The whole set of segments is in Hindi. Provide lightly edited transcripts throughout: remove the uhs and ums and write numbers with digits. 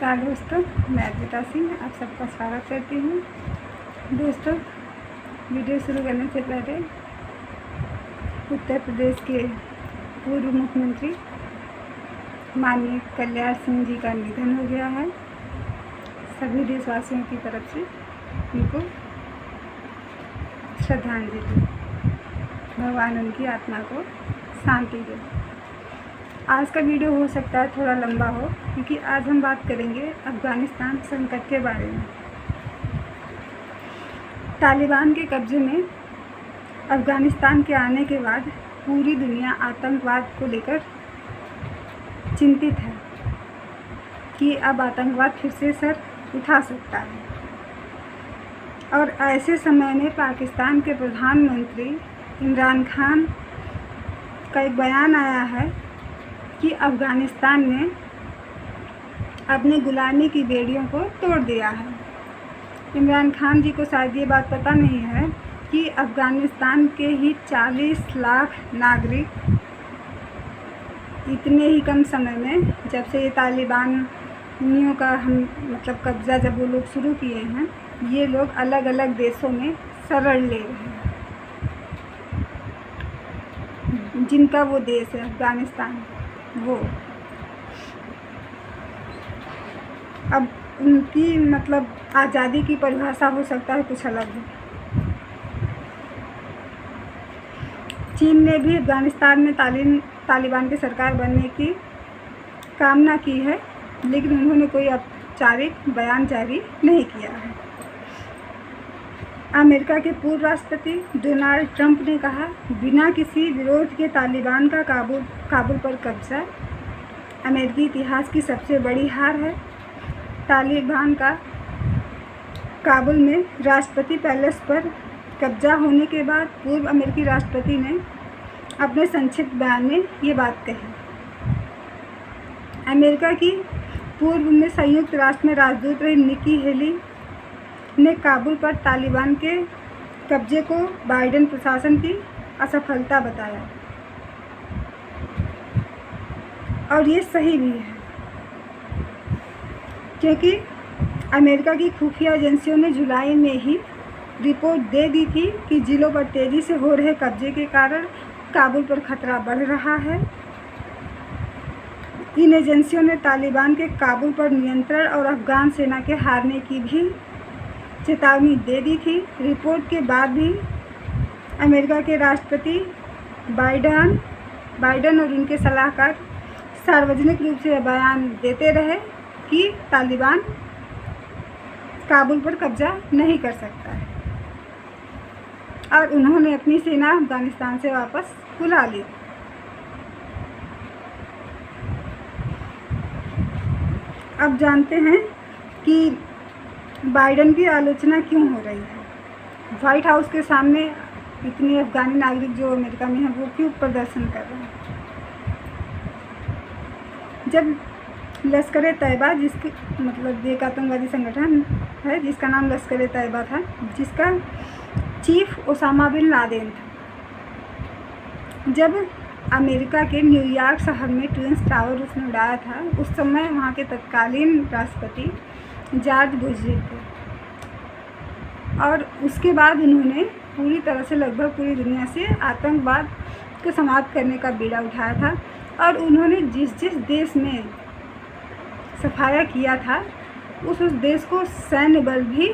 नमस्कार दोस्तों, मैं अर्पिता सिंह आप सबका स्वागत करती हूँ। दोस्तों, वीडियो शुरू करने से पहले उत्तर प्रदेश के पूर्व मुख्यमंत्री माननीय कल्याण सिंह जी का निधन हो गया है। सभी देशवासियों की तरफ से उनको श्रद्धांजलि। भगवान उनकी आत्मा को शांति दे। आज का वीडियो हो सकता है थोड़ा लंबा हो, क्योंकि आज हम बात करेंगे अफ़गानिस्तान संकट के बारे में। तालिबान के कब्जे में अफ़गानिस्तान के आने के बाद पूरी दुनिया आतंकवाद को लेकर चिंतित है कि अब आतंकवाद फिर से सर उठा सकता है। और ऐसे समय में पाकिस्तान के प्रधानमंत्री इमरान खान का एक बयान आया है कि अफ़गानिस्तान ने अपनी गुलामी की बेड़ियों को तोड़ दिया है। इमरान खान जी को शायद ये बात पता नहीं है कि अफ़गानिस्तान के ही 40 लाख नागरिक इतने ही कम समय में, जब से ये तालिबानियों का कब्ज़ा जब वो लोग शुरू किए हैं, ये लोग अलग अलग देशों में शरण ले रहे हैं। जिनका वो देश है अफ़गानिस्तान, वो अब उनकी आज़ादी की परिभाषा हो सकता है कुछ अलग है। चीन ने भी अफ़गानिस्तान में तालिबान की सरकार बनने की कामना की है, लेकिन उन्होंने कोई औपचारिक बयान जारी नहीं किया है। अमेरिका के पूर्व राष्ट्रपति डोनाल्ड ट्रंप ने कहा, बिना किसी विरोध के तालिबान का काबुल पर कब्जा अमेरिकी इतिहास की सबसे बड़ी हार है। तालिबान का काबुल में राष्ट्रपति पैलेस पर कब्जा होने के बाद पूर्व अमेरिकी राष्ट्रपति ने अपने संक्षिप्त बयान में ये बात कही। अमेरिका की पूर्व में संयुक्त राष्ट्र में राजदूत रही निकी हेली ने काबुल पर तालिबान के कब्जे को बाइडेन प्रशासन की असफलता बताया, और ये सही भी है, क्योंकि अमेरिका की खुफिया एजेंसियों ने जुलाई में ही रिपोर्ट दे दी थी कि जिलों पर तेज़ी से हो रहे कब्जे के कारण काबुल पर खतरा बढ़ रहा है। इन एजेंसियों ने तालिबान के काबुल पर नियंत्रण और अफ़गान सेना के हारने की भी चेतावनी दे दी थी। रिपोर्ट के बाद भी अमेरिका के राष्ट्रपति बाइडेन और उनके सलाहकार सार्वजनिक रूप से बयान देते रहे कि तालिबान काबुल पर कब्जा नहीं कर सकता है, और उन्होंने अपनी सेना अफ़गानिस्तान से वापस बुला ली। अब जानते हैं कि बाइडेन की आलोचना क्यों हो रही है। व्हाइट हाउस के सामने इतने अफ़गानी नागरिक जो अमेरिका में हैं, वो क्यों प्रदर्शन कर रहे हैं। जब लश्कर तैयबा, जिसकी एक आतंकवादी संगठन है जिसका नाम लश्कर तैयबा था, जिसका चीफ ओसामा बिन लादेन था, जब अमेरिका के न्यूयॉर्क शहर में ट्विन टावर उसने उड़ाया था, उस समय वहाँ के तत्कालीन राष्ट्रपति जॉर्ज बुश थे, और उसके बाद उन्होंने पूरी तरह से लगभग पूरी दुनिया से आतंकवाद को समाप्त करने का बीड़ा उठाया था, और उन्होंने जिस देश में सफाया किया था उस देश को सैन्य बल भी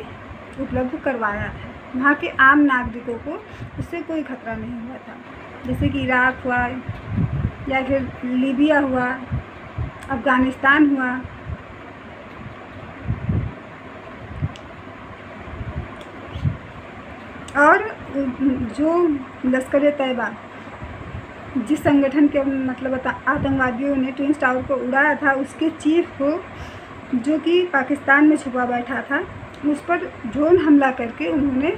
उपलब्ध करवाया था। वहाँ के आम नागरिकों को उससे कोई खतरा नहीं हुआ था, जैसे कि इराक हुआ, या फिर लीबिया हुआ, अफ़गानिस्तान हुआ। और जो लश्कर तैयबा, जिस संगठन के आतंकवादियों ने ट्विन टावर को उड़ाया था, उसके चीफ को, जो कि पाकिस्तान में छुपा बैठा था, उस पर ड्रोन हमला करके उन्होंने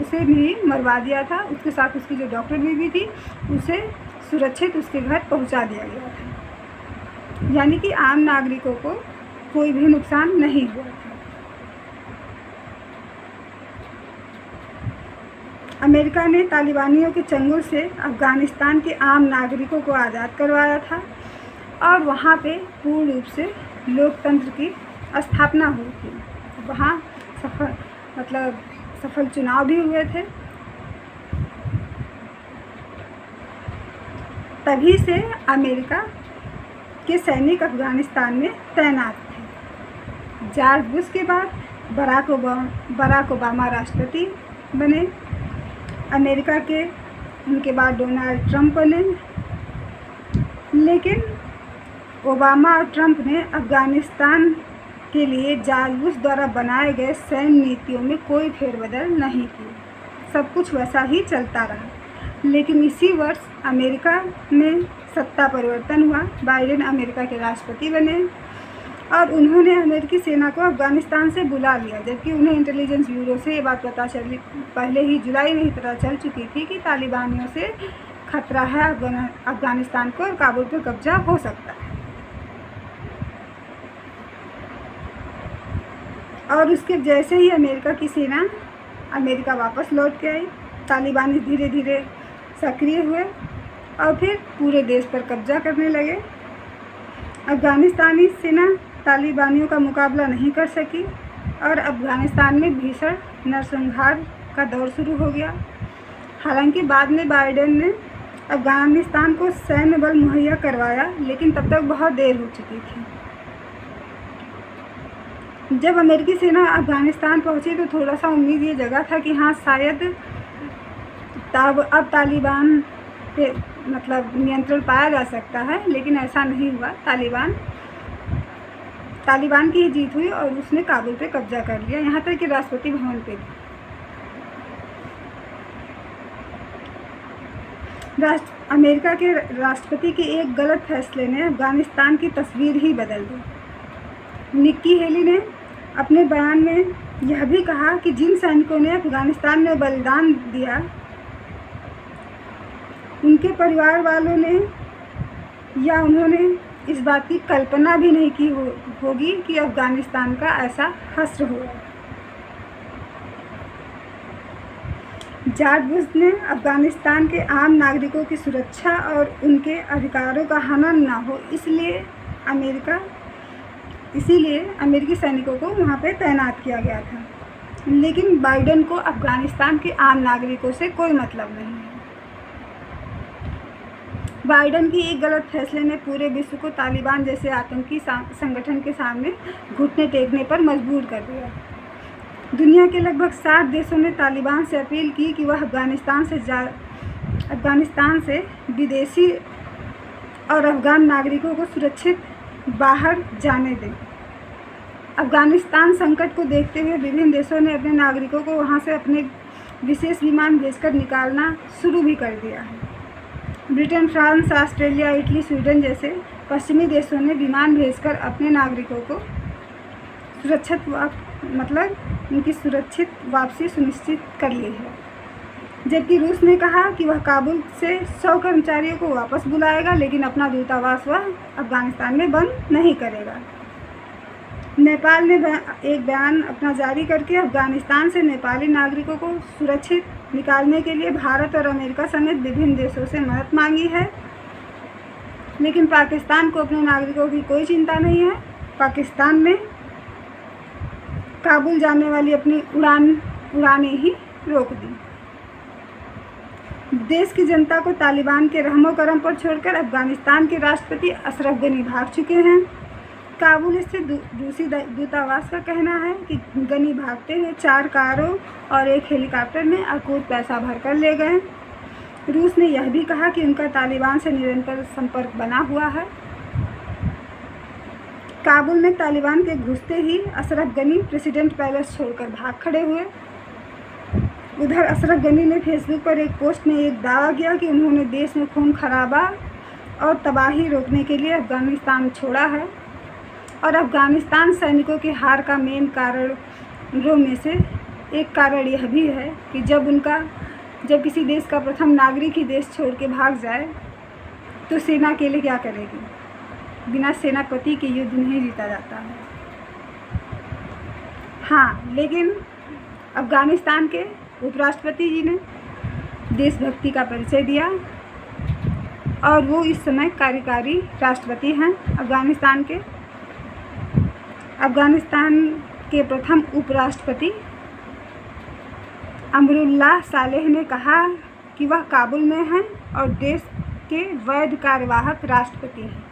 उसे भी मरवा दिया था। उसके साथ उसकी जो डॉक्टर बीवी थी, उसे सुरक्षित उसके घर पहुंचा दिया गया था। यानी कि आम नागरिकों को कोई भी नुकसान नहीं हुआ था। अमेरिका ने तालिबानियों के चंगुल से अफ़गानिस्तान के आम नागरिकों को आज़ाद करवाया था, और वहाँ पे पूर्ण रूप से लोकतंत्र की स्थापना हुई थी। वहाँ सफल चुनाव भी हुए थे। तभी से अमेरिका के सैनिक अफ़गानिस्तान में तैनात थे। जॉर्ज बुश के बाद बराक ओबामा राष्ट्रपति बने। अमेरिका के उनके बाद डोनाल्ड ट्रंप बने। लेकिन ओबामा और ट्रंप ने अफ़गानिस्तान के लिए जॉर्ज बुश द्वारा बनाए गए सैन्य नीतियों में कोई फेरबदल नहीं की। सब कुछ वैसा ही चलता रहा। लेकिन इसी वर्ष अमेरिका में सत्ता परिवर्तन हुआ। बाइडेन अमेरिका के राष्ट्रपति बने और उन्होंने अमेरिकी सेना को अफ़गानिस्तान से बुला लिया, जबकि उन्हें इंटेलिजेंस ब्यूरो से ये बात पहले ही जुलाई में ही पता चल चुकी थी कि तालिबानियों से खतरा है अफ़गानिस्तान को और काबुल पर कब्जा हो सकता है। और उसके जैसे ही अमेरिका की सेना अमेरिका वापस लौट के आई, तालिबानी धीरे धीरे सक्रिय हुए और फिर पूरे देश पर कब्जा करने लगे। अफ़गानिस्तानी सेना तालिबानियों का मुकाबला नहीं कर सकी और अफ़गानिस्तान में भीषण नरसंहार का दौर शुरू हो गया। हालांकि बाद में बाइडेन ने अफ़गानिस्तान को सैन्य बल मुहैया करवाया, लेकिन तब तक बहुत देर हो चुकी थी। जब अमेरिकी सेना अफ़गानिस्तान पहुंची तो थोड़ा सा उम्मीद ये जगा था कि हाँ शायद अब तालिबान पे नियंत्रण पाया जा सकता है, लेकिन ऐसा नहीं हुआ। तालिबान की ही जीत हुई और उसने काबुल पे कब्जा कर लिया, यहाँ तक कि राष्ट्रपति भवन पे भी। अमेरिका के राष्ट्रपति के एक गलत फैसले ने अफ़गानिस्तान की तस्वीर ही बदल दी। निक्की हेली ने अपने बयान में यह भी कहा कि जिन सैनिकों ने अफ़गानिस्तान में बलिदान दिया उनके परिवार वालों ने या उन्होंने इस बात की कल्पना भी नहीं की होगी कि अफ़गानिस्तान का ऐसा हश्र होगा। जॉर्ज बुश ने अफ़गानिस्तान के आम नागरिकों की सुरक्षा और उनके अधिकारों का हनन ना हो, इसलिए अमेरिकी सैनिकों को वहाँ पे तैनात किया गया था। लेकिन बाइडेन को अफ़गानिस्तान के आम नागरिकों से कोई मतलब नहीं है। बाइडेन की एक गलत फैसले ने पूरे विश्व को तालिबान जैसे आतंकी संगठन के सामने घुटने टेकने पर मजबूर कर दिया। दुनिया के लगभग 60 देशों ने तालिबान से अपील की कि वह अफ़गानिस्तान से विदेशी और अफ़गान नागरिकों को सुरक्षित बाहर जाने दें। अफ़गानिस्तान संकट को देखते हुए विभिन्न देशों ने अपने नागरिकों को वहां से अपने विशेष विमान भेजकर निकालना शुरू भी कर दिया है। Britain, France, Australia, Italy, Sweden जैसे पश्चिमी देशों ने विमान भेजकर अपने नागरिकों को उनकी सुरक्षित वापसी सुनिश्चित कर ली है। जबकि रूस ने कहा कि वह काबुल से 100 कर्मचारियों को वापस बुलाएगा, लेकिन अपना दूतावास वह अफ़गानिस्तान में बंद नहीं करेगा। नेपाल ने एक बयान अपना जारी करके अफ़गानिस्तान से नेपाली नागरिकों को सुरक्षित निकालने के लिए भारत और अमेरिका समेत विभिन्न देशों से मदद मांगी है। लेकिन पाकिस्तान को अपने नागरिकों की कोई चिंता नहीं है। पाकिस्तान ने काबुल जाने वाली अपनी उड़ानें ही रोक दी। देश की जनता को तालिबान के रहमो करम पर छोड़कर अफ़गानिस्तान के राष्ट्रपति अशरफ गनी भाग चुके हैं। काबुल स्थित रूसी दूतावास का कहना है कि गनी भागते हुए 4 कारों और एक हेलीकॉप्टर में अकूत पैसा भरकर ले गए। रूस ने यह भी कहा कि उनका तालिबान से निरंतर संपर्क बना हुआ है। काबुल में तालिबान के घुसते ही अशरफ गनी प्रेसिडेंट पैलेस छोड़कर भाग खड़े हुए। उधर अशरफ गनी ने फेसबुक पर एक पोस्ट में एक दावा किया कि उन्होंने देश में खून खराबा और तबाही रोकने के लिए अफ़गानिस्तान छोड़ा है और अफ़गानिस्तान सैनिकों की हार का मेन कारणों में से एक कारण यह भी है कि जब किसी देश का प्रथम नागरिक ही देश छोड़ के भाग जाए तो सेना के लिए क्या करेगी। बिना सेनापति के युद्ध नहीं जीता जाता है। हाँ, लेकिन अफ़गानिस्तान के उपराष्ट्रपति जी ने देशभक्ति का परिचय दिया और वो इस समय कार्यकारी राष्ट्रपति हैं अफ़गानिस्तान के। अफ़गानिस्तान के प्रथम उपराष्ट्रपति अमरुल्लाह सालेह ने कहा कि वह काबुल में हैं और देश के वैध कार्यवाहक राष्ट्रपति हैं।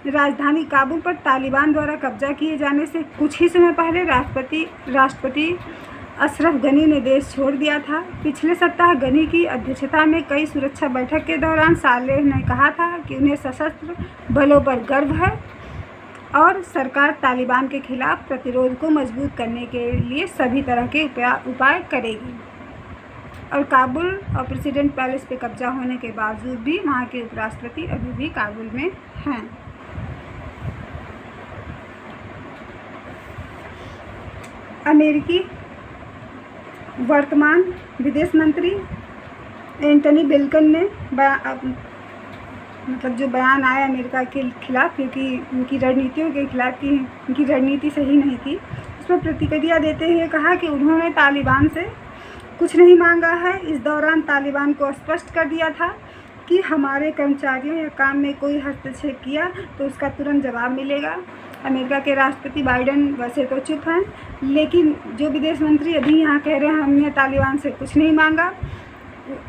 राजधानी काबुल पर तालिबान द्वारा कब्जा किए जाने से कुछ ही समय पहले राष्ट्रपति अशरफ गनी ने देश छोड़ दिया था। पिछले सप्ताह गनी की अध्यक्षता में कई सुरक्षा बैठक के दौरान सालेह ने कहा था कि उन्हें सशस्त्र बलों पर गर्व है और सरकार तालिबान के खिलाफ प्रतिरोध को मजबूत करने के लिए सभी तरह के उपाय करेगी। और काबुल और प्रेसिडेंट पैलेस पे कब्जा होने के बावजूद भी वहाँ के उपराष्ट्रपति अभी भी काबुल में हैं। अमेरिकी वर्तमान विदेश मंत्री एंटनी ब्लिंकन ने मतलब जो बयान आया अमेरिका के खिलाफ, क्योंकि उनकी रणनीतियों के खिलाफ कि उनकी रणनीति सही नहीं थी, उस पर प्रतिक्रिया देते हुए कहा कि उन्होंने तालिबान से कुछ नहीं मांगा है। इस दौरान तालिबान को स्पष्ट कर दिया था कि हमारे कर्मचारियों या काम में कोई हस्तक्षेप किया तो उसका तुरंत जवाब मिलेगा। अमेरिका के राष्ट्रपति बाइडेन वैसे तो चुप हैं, लेकिन जो विदेश मंत्री अभी यहाँ कह रहे हैं हमने तालिबान से कुछ नहीं मांगा,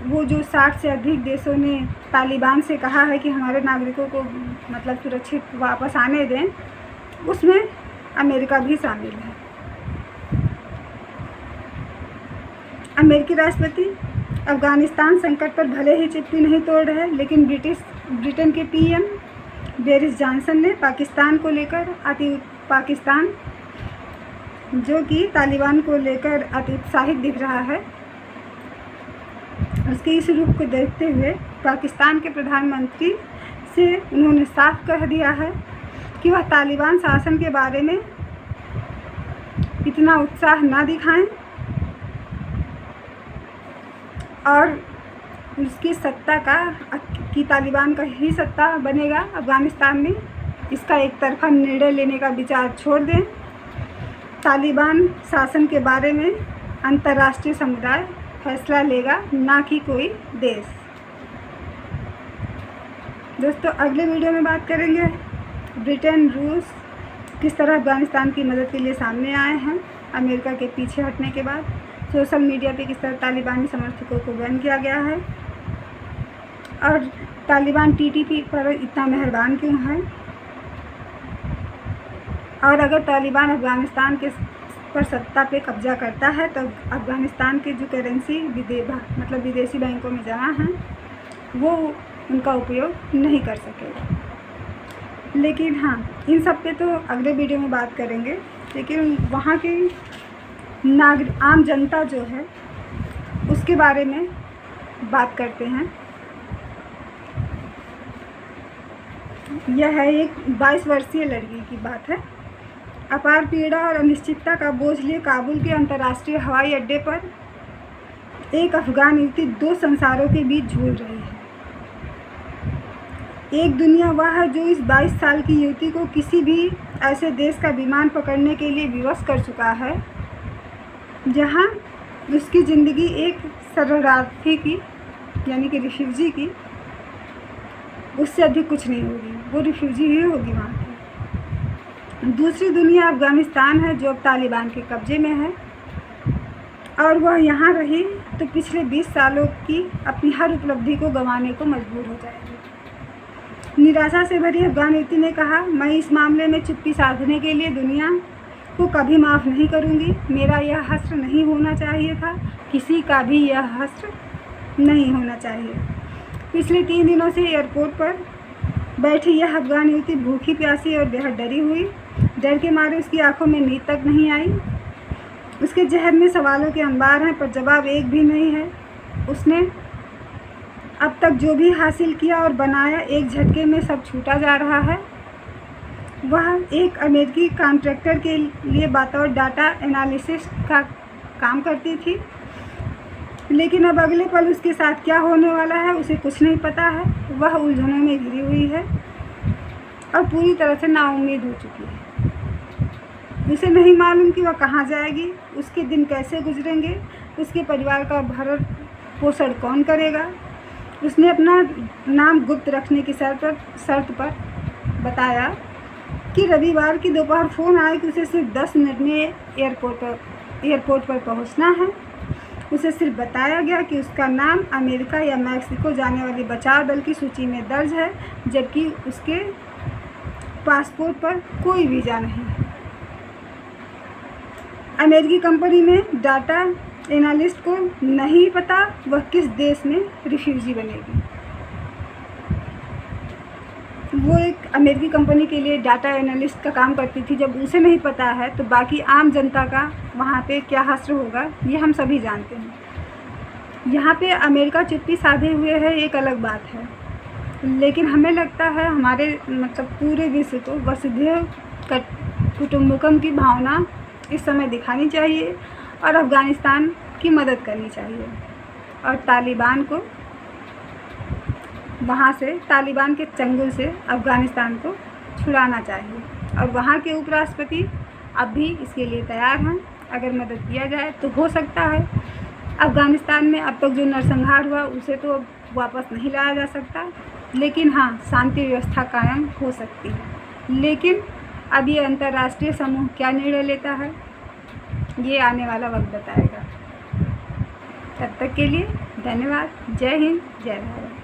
वो जो 60 से अधिक देशों ने तालिबान से कहा है कि हमारे नागरिकों को मतलब सुरक्षित वापस आने दें, उसमें अमेरिका भी शामिल है। अमेरिकी राष्ट्रपति अफ़गानिस्तान संकट पर भले ही चिप्पी नहीं तोड़ रहे, लेकिन ब्रिटेन के पीएम बोरिस जॉनसन ने पाकिस्तान को लेकर पाकिस्तान जो कि तालिबान को लेकर अति उत्साहित दिख रहा है, उसके इस रूप को देखते हुए पाकिस्तान के प्रधानमंत्री से उन्होंने साफ कह दिया है कि वह तालिबान शासन के बारे में इतना उत्साह ना दिखाएं और उसकी सत्ता कि तालिबान का ही सत्ता बनेगा अफ़गानिस्तान में, इसका एक तरफा निर्णय लेने का विचार छोड़ दें। तालिबान शासन के बारे में अंतर्राष्ट्रीय समुदाय फैसला लेगा, ना कि कोई देश। दोस्तों, अगले वीडियो में बात करेंगे ब्रिटेन रूस किस तरह अफ़गानिस्तान की मदद के लिए सामने आए हैं अमेरिका के पीछे हटने के बाद। सोशल मीडिया पे किस तरह तालिबानी समर्थकों को बैन किया गया है और तालिबान टीटीपी पर इतना मेहरबान क्यों है, और अगर तालिबान अफ़गानिस्तान के पर सत्ता पे कब्जा करता है तो अफ़गानिस्तान के जो करेंसी मतलब विदेशी बैंकों में जमा हैं वो उनका उपयोग नहीं कर सकेगा। लेकिन हाँ, इन सब पे तो अगले वीडियो में बात करेंगे। लेकिन वहाँ की आम जनता जो है उसके बारे में बात करते हैं। यह है एक 22 वर्षीय लड़की की बात है। अपार पीड़ा और अनिश्चितता का बोझ लिए काबुल के अंतर्राष्ट्रीय हवाई अड्डे पर एक अफ़गान युवती 2 संसारों के बीच झूल रही है। एक दुनिया वह है जो इस 22 साल की युवती को किसी भी ऐसे देश का विमान पकड़ने के लिए विवश कर चुका है जहां उसकी ज़िंदगी एक शरणार्थी की यानी कि रिफ्यूजी की उससे अधिक कुछ नहीं होगी, वो रिफ्यूजी ही होगी वहाँ की। दूसरी दुनिया अफ़गानिस्तान है जो अब तालिबान के कब्ज़े में है और वह यहाँ रही तो पिछले 20 सालों की अपनी हर उपलब्धि को गंवाने को मजबूर हो जाएगी। निराशा से भरी अफ़गान युवती ने कहा, मैं इस मामले में चुप्पी साधने के लिए दुनिया को कभी माफ़ नहीं करूँगी। मेरा यह हश्र नहीं होना चाहिए था, किसी का भी यह हश्र नहीं होना चाहिए। पिछले 3 दिनों से एयरपोर्ट पर बैठी यह अफ़गान युवती भूखी प्यासी और बेहद डरी हुई। डर के मारे उसकी आंखों में नींद तक नहीं आई। उसके जहन में सवालों के अंबार हैं पर जवाब एक भी नहीं है। उसने अब तक जो भी हासिल किया और बनाया एक झटके में सब छूटा जा रहा है। वह एक अमेरिकी कॉन्ट्रैक्टर के लिए बतौर डाटा एनालिसिस का काम करती थी, लेकिन अब अगले पल उसके साथ क्या होने वाला है उसे कुछ नहीं पता है। वह उलझनों में घिरी हुई है और पूरी तरह से नाउम्मीद हो चुकी है। उसे नहीं मालूम कि वह कहाँ जाएगी, उसके दिन कैसे गुजरेंगे, उसके परिवार का भरण पोषण कौन करेगा। उसने अपना नाम गुप्त रखने की शर्त पर बताया कि रविवार की दोपहर फ़ोन आया कि उसे सिर्फ 10 मिनट में एयरपोर्ट पर पहुंचना है। उसे सिर्फ बताया गया कि उसका नाम अमेरिका या मैक्सिको जाने वाली बचाव दल की सूची में दर्ज है, जबकि उसके पासपोर्ट पर कोई वीज़ा नहीं। अमेरिकी कंपनी में डाटा एनालिस्ट को नहीं पता वह किस देश में रिफ्यूजी बनेगी। वो एक अमेरिकी कंपनी के लिए डाटा एनालिस्ट का काम करती थी। जब उसे नहीं पता है तो बाकी आम जनता का वहाँ पे क्या हश्र होगा, ये हम सभी जानते हैं। यहाँ पे अमेरिका चुप्पी साधे हुए है, एक अलग बात है, लेकिन हमें लगता है हमारे पूरे विश्व को वसुधैव कुटुंबकम की भावना इस समय दिखानी चाहिए और अफ़गानिस्तान की मदद करनी चाहिए और तालिबान को वहाँ से, तालिबान के चंगुल से अफ़गानिस्तान को छुड़ाना चाहिए। और वहाँ के उपराष्ट्रपति अब भी इसके लिए तैयार हैं। अगर मदद किया जाए तो हो सकता है अफ़गानिस्तान में अब तक जो नरसंहार हुआ उसे तो वापस नहीं लाया जा सकता, लेकिन हाँ, शांति व्यवस्था कायम हो सकती है। लेकिन अब ये अंतर्राष्ट्रीय समूह क्या निर्णय लेता है, ये आने वाला वक्त बताएगा। तब तक के लिए धन्यवाद। जय हिंद, जय भारत।